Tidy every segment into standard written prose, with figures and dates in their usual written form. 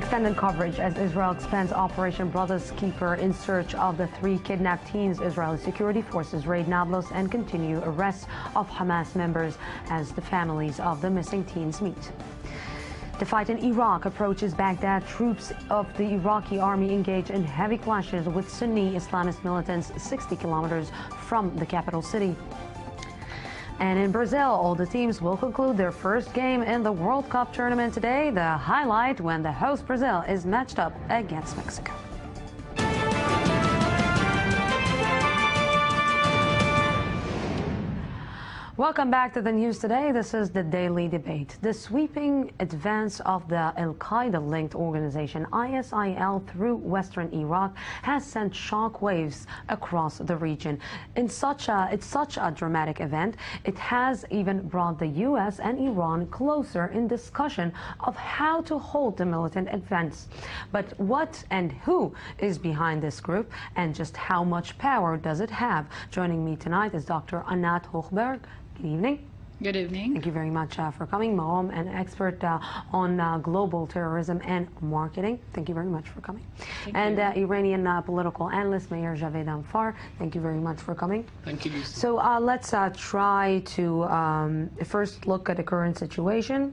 extended coverage as Israel expands Operation Brother's Keeper in search of the 3 kidnapped teens. Israeli security forces raid Nablus and continue arrests of Hamas members as the families of the missing teens meet. The fight in Iraq approaches Baghdad. Troops of the Iraqi army engage in heavy clashes with Sunni Islamist militants 60 kilometers from the capital city. And in Brazil, all the teams will conclude their first game in the World Cup tournament today. The highlight when the host Brazil is matched up against Mexico. Welcome back to the news today. This is the Daily Debate. The sweeping advance of the Al-Qaeda-linked organization ISIL through western Iraq has sent shock waves across the region. It's such a dramatic event. It has even brought the U.S. and Iran closer in discussion of how to halt the militant advance. But what and who is behind this group, and just how much power does it have? Joining me tonight is Dr. Anat Hochberg. Good evening. Good evening. Thank you very much for coming. Marom, an expert on global terrorism and marketing. Thank you very much for coming. And Iranian political analyst Meir Javed Amfar. Thank you very much for coming. Thank you, Lucy. So let's try to first look at the current situation.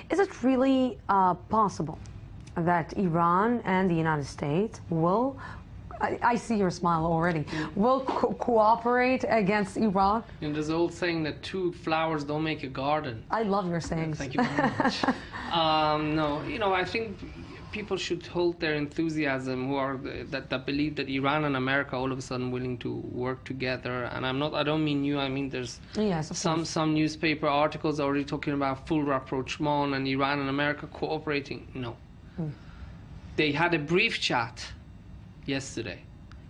Is it really possible that Iran and the United States will, I see your smile already, will cooperate against Iraq? And there's an old saying that 2 flowers don't make a garden. I love your sayings. Thank you very much. No, I think people should hold their enthusiasm that believe that Iran and America all of a sudden willing to work together. And I don't mean you, I mean there's some newspaper articles already talking about full rapprochement and Iran and America cooperating. No. They had a brief chat yesterday.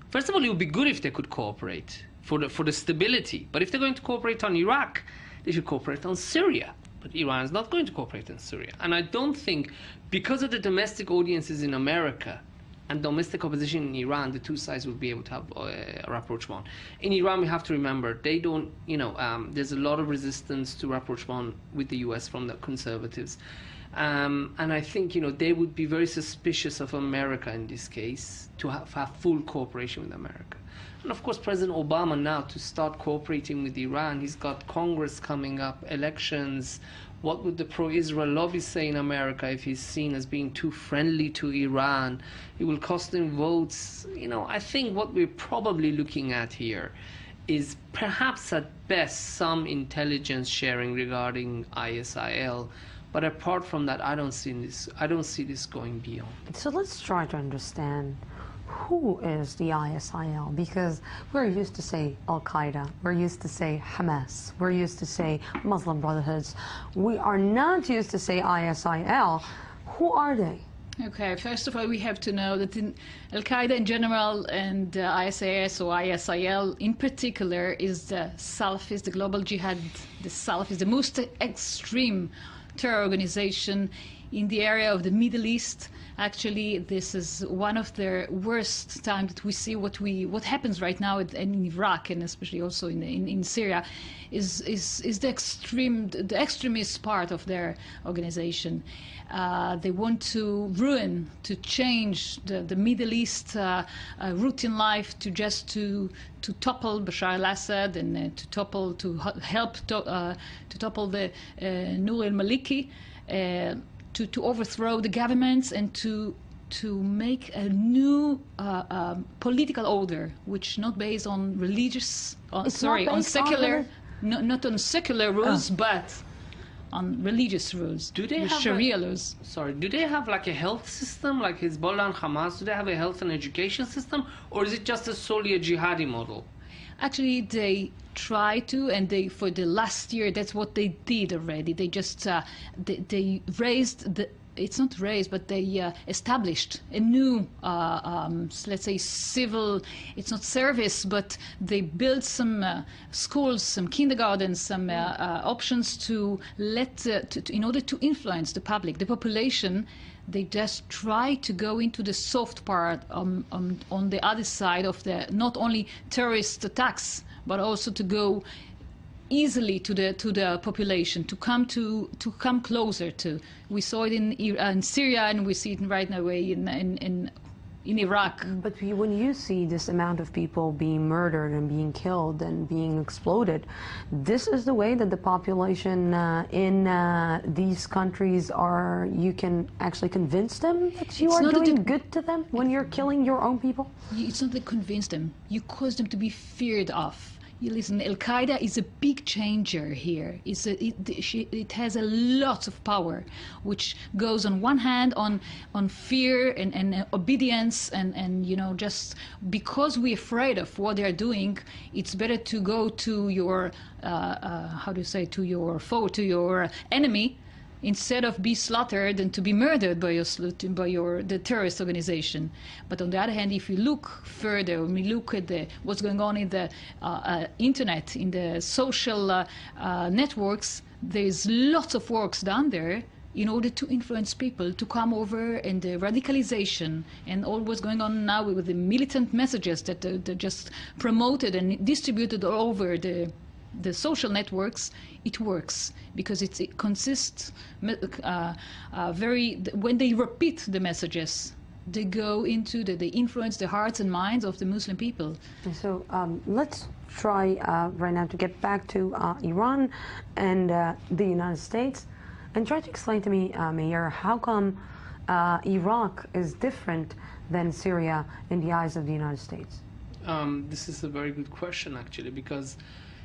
First of all, it would be good if they could cooperate for the stability. But if they're going to cooperate on Iraq, they should cooperate on Syria. But Iran is not going to cooperate on Syria. And I don't think, because of the domestic audiences in America and domestic opposition in Iran, the 2 sides will be able to have a rapprochement. In Iran, we have to remember, they don't, there's a lot of resistance to rapprochement with the US from the conservatives. And I think, they would be very suspicious of America in this case, to have full cooperation with America. And of course, President Obama now to start cooperating with Iran, he's got Congress coming up, elections. What would the pro-Israel lobby say in America if he's seen as being too friendly to Iran? It will cost him votes. I think what we're probably looking at here is perhaps at best some intelligence sharing regarding ISIL. But apart from that, I don't see this going beyond. So let's try to understand who is the ISIL, because we're used to say Al-Qaeda, we're used to say Hamas, we're used to say Muslim Brotherhoods. We are not used to say ISIL. Who are they? Okay, first of all, we have to know that Al-Qaeda in general and ISIS or ISIL in particular is the Salafist, the global jihad, the Salafist, the most extreme terror organization in the area of the Middle East. Actually, this is one of the worst times that we see what happens right now in Iraq, and especially also in Syria, is the extremist part of their organization. They want to ruin, to change the Middle East routine life to topple Bashar al-Assad and to help topple the Nour al-Maliki, to overthrow the governments and to make a new political order, which not based on religious, on secular, not on secular rules, but on religious rules. Do they have Sharia laws? Sorry, do they have like a health system like Hezbollah and Hamas? Do they have a health and education system, or is it just solely a jihadi model? Actually, they try to, and for the last year, that's what they did already. They just they raised the. It's not raised, but they established a new, let's say, civil. It's not service, but they built some schools, some kindergartens, some options to in order to influence the public, the population. They just try to go into the soft part on the other side of the not only terrorist attacks, but also to go easily to the population, to come closer to. We saw it in Syria, and we see it right now in Iraq. But when you see this amount of people being murdered and being killed and being exploded, this is the way that the population in these countries are, you can actually convince them that you are doing good to them when you're killing your own people? It's not to convince them. You cause them to be feared of. You listen, Al-Qaeda is a big changer here. It has a lot of power, which goes on one hand on fear and obedience, and just because we're afraid of what they're doing, it's better to go to your to your foe, to your enemy, instead of be slaughtered and to be murdered by the terrorist organization. But on the other hand, if you look further, when we look at what's going on in the internet, in the social networks, there's lots of works done there in order to influence people to come over, and the radicalization and all what's going on now with the militant messages that they're just promoted and distributed all over the social networks. It works because it consists when they repeat the messages, they go into they influence the hearts and minds of the Muslim people. So let's try right now to get back to Iran and the United States, and try to explain to me, Meir, how come Iraq is different than Syria in the eyes of the United States? This is a very good question, actually, because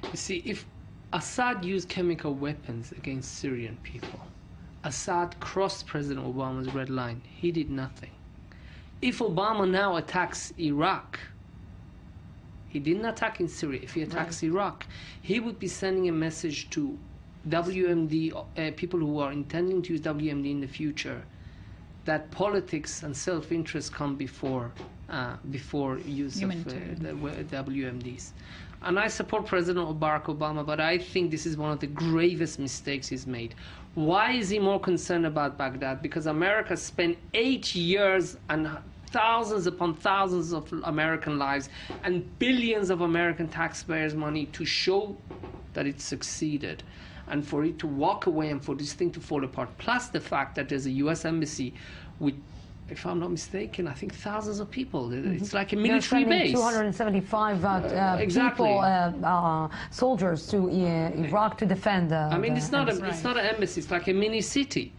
you see, if Assad used chemical weapons against Syrian people, Assad crossed President Obama's red line. He did nothing. If Obama now attacks Iraq, he didn't attack in Syria. If he attacks Iraq, he would be sending a message to WMD, people who are intending to use WMD in the future, that politics and self-interest come before use of the WMDs. And I support President Barack Obama, but I think this is one of the gravest mistakes he's made. Why is he more concerned about Baghdad? Because America spent 8 years and thousands upon thousands of American lives and billions of American taxpayers' money to show that it succeeded. And for it to walk away and for this thing to fall apart, plus the fact that there's a U.S. embassy with, if I'm not mistaken, I think thousands of people. It's like a military base. 275 exactly. people, soldiers to Iraq to defend. I mean, it's not an embassy. It's like a mini city.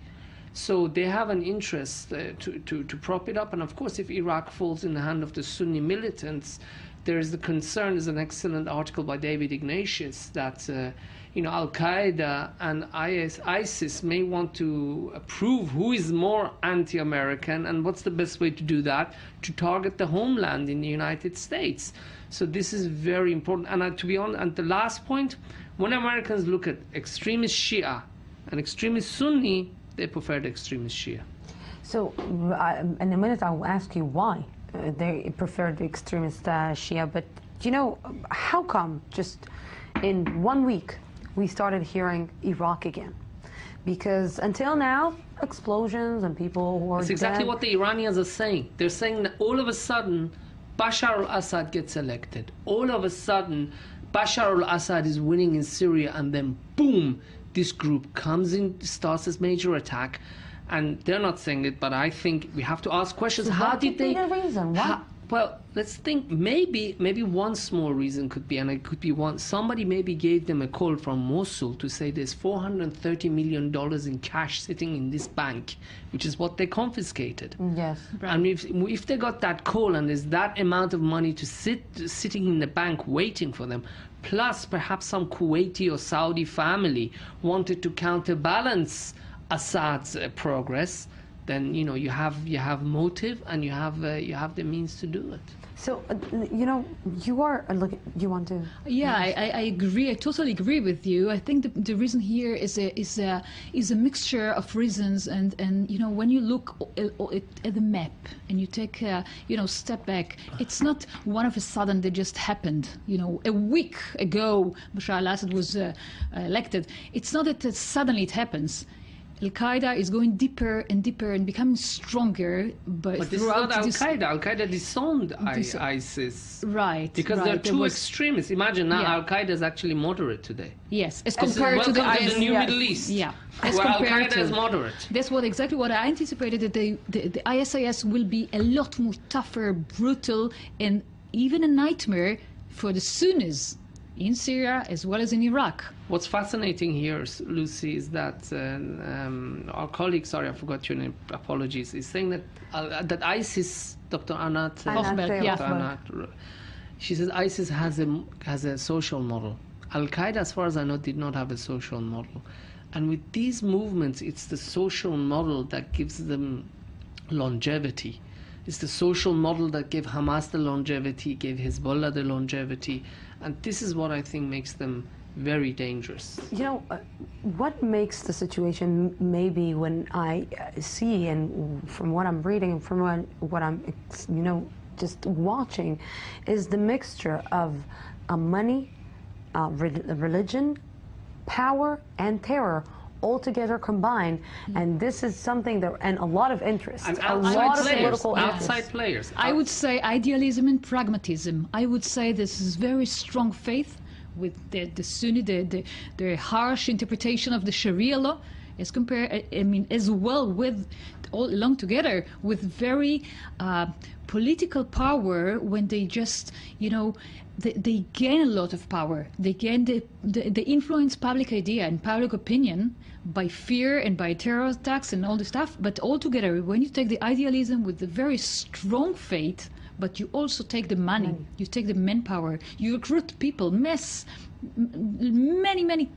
So they have an interest to prop it up. And of course, if Iraq falls in the hand of the Sunni militants, there is the concern. There's an excellent article by David Ignatius that Al-Qaeda and ISIS may want to prove who is more anti-American, and what's the best way to do that? To target the homeland in the United States. So this is very important. And to be honest, and the last point, when Americans look at extremist Shia and extremist Sunni, they prefer the extremist Shia. So in a minute I'll ask you why they prefer the extremist Shia, but how come just in 1 week we started hearing Iraq again? Because until now, explosions and people who are That's exactly dead. what the Iranians are saying. They're saying that all of a sudden Bashar al-Assad gets elected. All of a sudden Bashar al-Assad is winning in Syria, and then boom, this group comes in, starts this major attack. And they're not saying it, but I think we have to ask questions. So how did they? The reason? Why? Well, let's think. Maybe one small reason could be, and it could be one. Somebody maybe gave them a call from Mosul to say there's $430 million in cash sitting in this bank, which is what they confiscated. Yes. And if they got that call and there's that amount of money sitting in the bank waiting for them, plus perhaps some Kuwaiti or Saudi family wanted to counterbalance Assad's progress, then you have motive and you have the means to do it. So you are you want to? Yeah, I agree. I totally agree with you. I think the reason here is a mixture of reasons, and when you look at the map and you take step back, it's not one of a sudden that just happened. A week ago Bashar al-Assad was elected. It's not that suddenly it happens. Al-Qaeda is going deeper and deeper and becoming stronger, but this is not Al-Qaeda. Al-Qaeda disowned ISIS. Right. Because they're too extremist. Imagine now Al-Qaeda is actually moderate today. Yes, as compared to the new Middle East. Yeah. As where Al-Qaeda is moderate. That's exactly what I anticipated, that the ISIS will be a lot more tougher, brutal, and even a nightmare for the Sunnis in Syria as well as in Iraq. What's fascinating here, Lucy, is that our colleague, sorry, I forgot your name, apologies, is saying that ISIS, Dr. Anat Hochberg, she says ISIS has a social model. Al-Qaeda, as far as I know, did not have a social model. And with these movements, it's the social model that gives them longevity. It's the social model that gave Hamas the longevity, gave Hezbollah the longevity. And this is what I think makes them very dangerous. You know, what makes the situation, maybe when I see, and from what I'm reading, from what I'm, just watching, is the mixture of money, religion, power, and terror all together combined, and this is something that, and a lot of interest, and a lot of political outside players. I would say idealism and pragmatism. I would say this is very strong faith with the Sunni, the harsh interpretation of the Sharia law, as compared, as well with all along together with very political power, when they just, they gain a lot of power. They gain they influence public idea and public opinion by fear and by terror attacks and all this stuff. But altogether, when you take the idealism with the very strong faith, but you also take the money, you take the manpower, you recruit people, many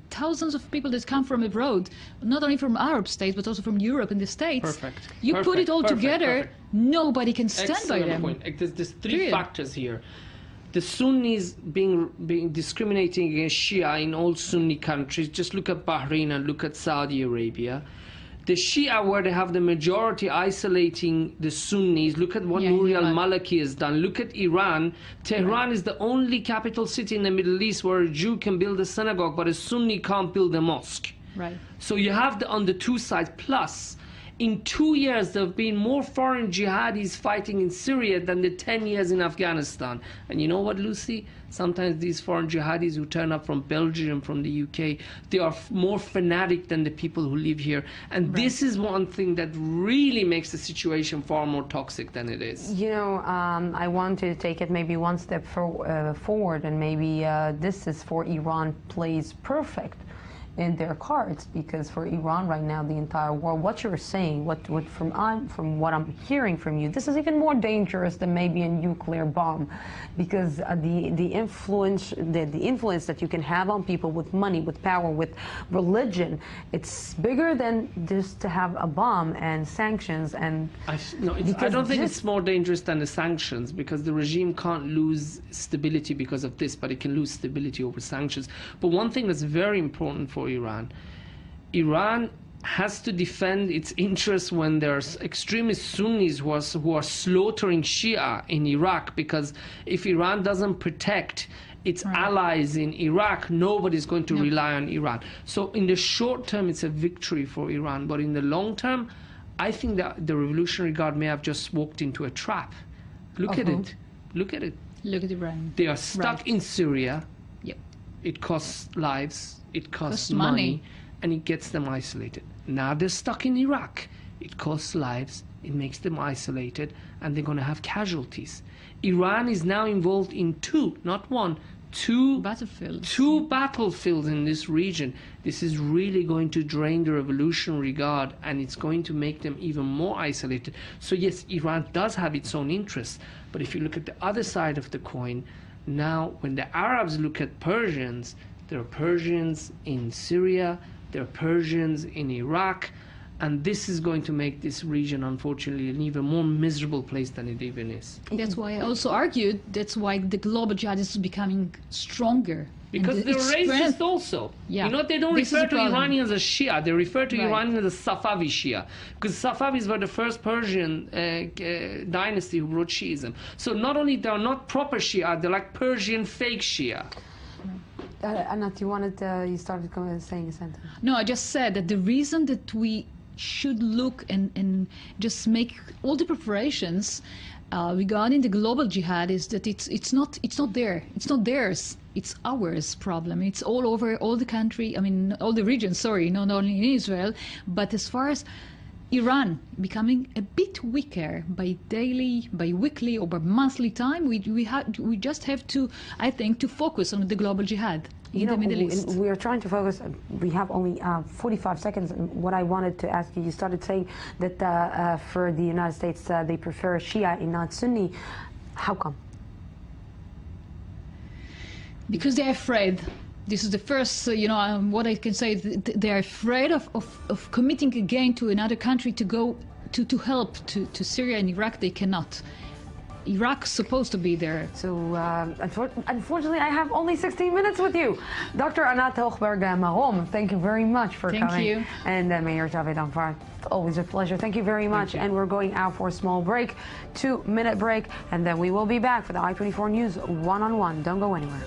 thousands of people that come from abroad, not only from Arab states, but also from Europe and the States. You put it all together, nobody can stand by them. Point. There's three factors here. The Sunnis being discriminating against Shia in all Sunni countries. Just look at Bahrain and look at Saudi Arabia. The Shia, where they have the majority isolating the Sunnis. Look at what Nouri al-Maliki has done. Look at Iran. Tehran is the only capital city in the Middle East where a Jew can build a synagogue, but a Sunni can't build a mosque. Right. So you have on the two sides. Plus, in 2 years, there have been more foreign jihadis fighting in Syria than the 10 years in Afghanistan. And you know what, Lucy? Sometimes these foreign jihadis who turn up from Belgium, from the UK, they are more fanatic than the people who live here. And this is one thing that really makes the situation far more toxic than it is. I want to take it maybe one step forward, and maybe this is for Iran plays perfect in their cards, because for Iran right now, the entire world, what you're saying, from what I'm hearing from you, this is even more dangerous than maybe a nuclear bomb, because the influence that you can have on people with money, with power, with religion, it's bigger than just to have a bomb and sanctions. And I don't think it's more dangerous than the sanctions, because the regime can't lose stability because of this, but it can lose stability over sanctions. But one thing that's very important for Iran has to defend its interests when there's extremist Sunnis who are slaughtering Shia in Iraq, because if Iran doesn't protect its allies in Iraq, nobody's going to rely on Iran. So in the short term, it's a victory for Iran, but in the long term, I think that the Revolutionary Guard may have just walked into a trap. Look at it. Look at it. Look at Iran. They are stuck in Syria. Yep. It costs lives. It costs money, and it gets them isolated. Now they're stuck in Iraq. It costs lives, it makes them isolated, and they're going to have casualties. Iran is now involved in two battlefields in this region. This is really going to drain the Revolutionary Guard, and it's going to make them even more isolated. So yes, Iran does have its own interests, but if you look at the other side of the coin, now when the Arabs look at Persians, there are Persians in Syria, there are Persians in Iraq, and this is going to make this region, unfortunately, an even more miserable place than it even is. That's why I also argued that's why the global jihad is becoming stronger. Because they're racist also. Yeah. They don't refer to Iranians as Shia, they refer to Iranians as Safavi Shia. Because Safavis were the first Persian dynasty who brought Shiism. So not only they're not proper Shia, they're like Persian fake Shia. Anat, you started saying a sentence. No, I just said that the reason that we should look and just make all the preparations regarding the global jihad is that it's not theirs, it's ours problem. It's all over all the country, I mean all the regions, sorry, not only in Israel, but as far as Iran becoming a bit weaker by weekly or by monthly time, we just have to, I think, to focus on the global jihad in the Middle East. We are trying to focus. We have only 45 seconds. And what I wanted to ask you started saying that for the United States, they prefer Shia and not Sunni. How come? Because they're afraid. This is the first, what I can say. They're afraid of committing again to another country to go to help to Syria and Iraq. They cannot. Iraq's supposed to be there. So, unfortunately, I have only 16 minutes with you. Dr. Anat Hochberg-Marom, thank you very much for coming. Thank you. And Mayor Javed Anfar, always a pleasure. Thank you very much. And we're going out for a small break, 2-minute break, and then we will be back for the I-24 News one-on-one. Don't go anywhere.